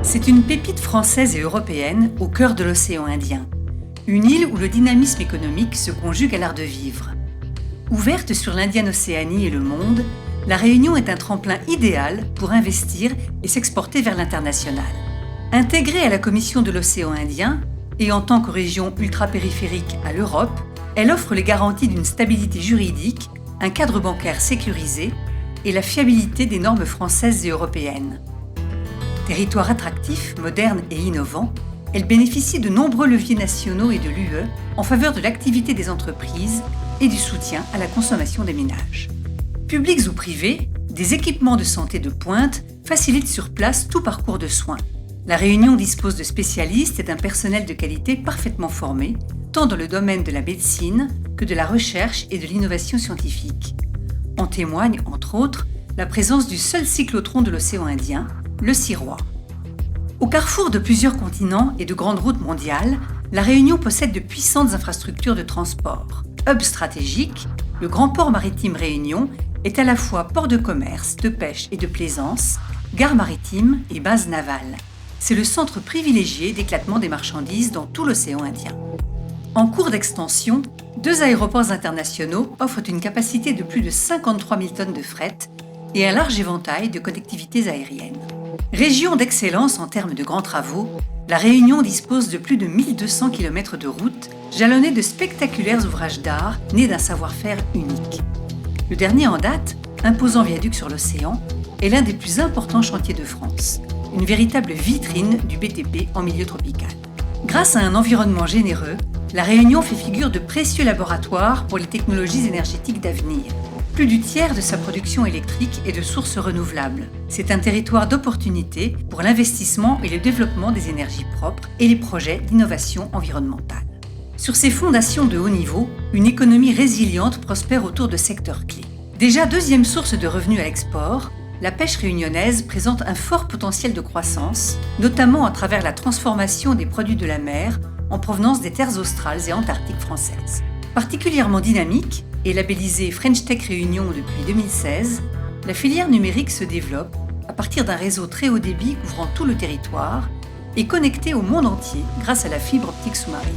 C'est une pépite française et européenne au cœur de l'océan Indien. Une île où le dynamisme économique se conjugue à l'art de vivre. Ouverte sur l'Indienne Océanie et le monde, La Réunion est un tremplin idéal pour investir et s'exporter vers l'international. Intégrée à la Commission de l'océan Indien et en tant que région ultra-périphérique à l'Europe, elle offre les garanties d'une stabilité juridique, un cadre bancaire sécurisé et la fiabilité des normes françaises et européennes. Territoire attractif, moderne et innovant, elle bénéficie de nombreux leviers nationaux et de l'UE en faveur de l'activité des entreprises et du soutien à la consommation des ménages. Publics ou privés, des équipements de santé de pointe facilitent sur place tout parcours de soins. La Réunion dispose de spécialistes et d'un personnel de qualité parfaitement formé, tant dans le domaine de la médecine que de la recherche et de l'innovation scientifique. En témoigne, entre autres, la présence du seul cyclotron de l'océan Indien, le Sirois. Au carrefour de plusieurs continents et de grandes routes mondiales, La Réunion possède de puissantes infrastructures de transport. Hub stratégique, le grand port maritime Réunion est à la fois port de commerce, de pêche et de plaisance, gare maritime et base navale. C'est le centre privilégié d'éclatement des marchandises dans tout l'océan Indien. En cours d'extension, 2 aéroports internationaux offrent une capacité de plus de 53 000 tonnes de fret et un large éventail de connectivités aériennes. Région d'excellence en termes de grands travaux, La Réunion dispose de plus de 1200 km de routes, jalonnées de spectaculaires ouvrages d'art nés d'un savoir-faire unique. Le dernier en date, imposant viaduc sur l'océan, est l'un des plus importants chantiers de France, une véritable vitrine du BTP en milieu tropical. Grâce à un environnement généreux, La Réunion fait figure de précieux laboratoire pour les technologies énergétiques d'avenir. Plus du tiers de sa production électrique est de sources renouvelables. C'est un territoire d'opportunités pour l'investissement et le développement des énergies propres et les projets d'innovation environnementale. Sur ces fondations de haut niveau, une économie résiliente prospère autour de secteurs clés. Déjà 2e source de revenus à l'export, la pêche réunionnaise présente un fort potentiel de croissance, notamment à travers la transformation des produits de la mer en provenance des terres australes et antarctiques françaises. Particulièrement dynamique et labellisée French Tech Réunion depuis 2016, la filière numérique se développe à partir d'un réseau très haut débit couvrant tout le territoire et connecté au monde entier grâce à la fibre optique sous-marine.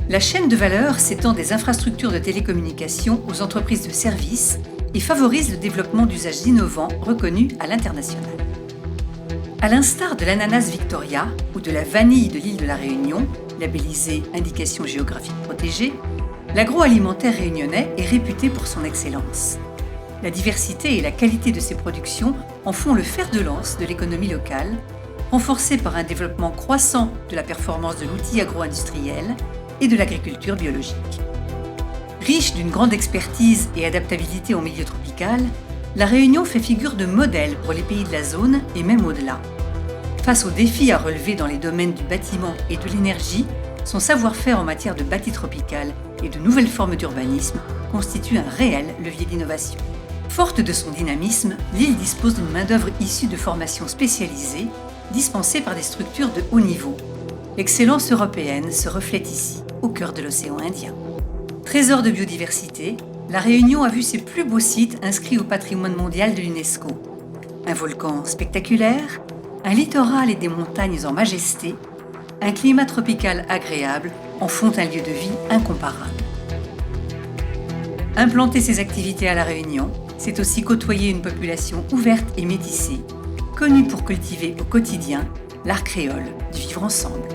La chaîne de valeur s'étend des infrastructures de télécommunications aux entreprises de services et favorise le développement d'usages innovants reconnus à l'international. À l'instar de l'ananas Victoria ou de la vanille de l'île de la Réunion, labellisée Indication géographique protégée, l'agroalimentaire réunionnais est réputé pour son excellence. La diversité et la qualité de ses productions en font le fer de lance de l'économie locale, renforcée par un développement croissant de la performance de l'outil agro-industriel et de l'agriculture biologique. Riche d'une grande expertise et adaptabilité au milieu tropical, La Réunion fait figure de modèle pour les pays de la zone et même au-delà. Face aux défis à relever dans les domaines du bâtiment et de l'énergie, son savoir-faire en matière de bâti tropical et de nouvelles formes d'urbanisme constitue un réel levier d'innovation. Forte de son dynamisme, l'île dispose d'une main-d'œuvre issue de formations spécialisées, dispensées par des structures de haut niveau. L'excellence européenne se reflète ici, au cœur de l'océan Indien. Trésor de biodiversité, La Réunion a vu ses plus beaux sites inscrits au patrimoine mondial de l'UNESCO. Un volcan spectaculaire, un littoral et des montagnes en majesté, un climat tropical agréable en font un lieu de vie incomparable. Implanter ses activités à La Réunion, c'est aussi côtoyer une population ouverte et métissée, connue pour cultiver au quotidien l'art créole du vivre ensemble.